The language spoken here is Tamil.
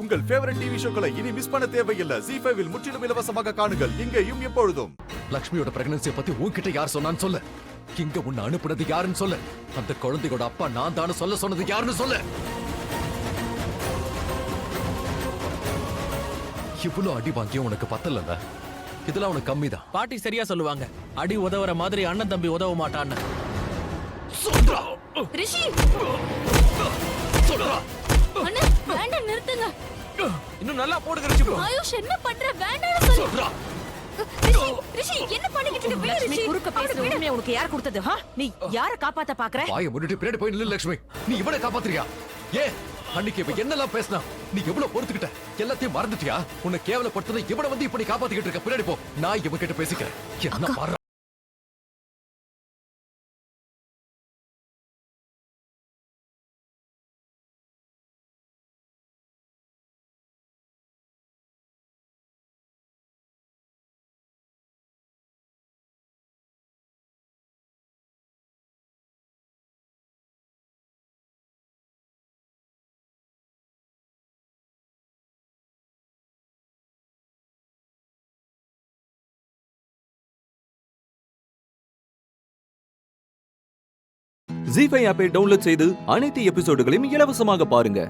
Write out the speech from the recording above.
உங்கள் ஃபேவரட் டிவி ஷோக்களை இனி மிஸ் பண்ண தேவையில்லை. ZEE5 இல் முற்றிலும் இலவசமாக காணுங்கள். இங்கேயும் எப்பொழுதும். லக்ஷ்மியோட பிரெக்னன்சியை பத்தி உன்கிட்ட யார் சொன்னான்னு சொல்லு. இங்க உன்னை அனுப்புனது யாருன்னு சொல்லு. அந்த குழந்தையோட அப்பா நான் தானு சொல்ல சொன்னது யாருன்னு சொல்லு. இவ்வளவு அடி வாங்கியும் உனக்கு பத்தலல்ல. இதெல்லாம் உனக்கு கம்மிதான். பாட்டி சரியா சொல்லுவாங்க, அடி உதவுற மாதிரி அண்ணன் தம்பி உதவ மாட்டான்னு. ரிஷி அண்ணா வேண்டாம், நிறுத்துங்க. இன்னும் நல்லா போடுங்க ரிஷி. ஆயுஷ் என்ன பண்ற? வேண்டாம் சொல்லு. ரிஷி ரிஷி என்ன பண்ணிக்கிட்டு இருக்க? விடு ரிஷி. குறுக்க பேசுற உரிமையை உனக்கு யார் கொடுத்தது? நீ யார காப்பாத்த பாக்குற? வாயை மூடிட்டு பின்னாடி போய் நில்லு லக்ஷ்மி. நீ இவனை காப்பாத்துறியா? ஏ அன்னைக்கு இவ என்னெல்லாம் பேசினா, நீ எவ்வளவு பொறுத்துக்கிட்ட? எல்லாத்தையும் மறந்துட்டியா? உன்னை கேவலப்படுத்தது இவனை வந்து இப்படி காப்பாத்திக்கிட்டு இருக்க. பின்னாடி போ, நான் இவன் கிட்ட பேசிக்கிறேன். என்ன பாரு. ZEE5 ஆப்பை டவுன்லோட் செய்து அனைத்து எபிசோடுகளையும் இலவசமாக பாருங்க.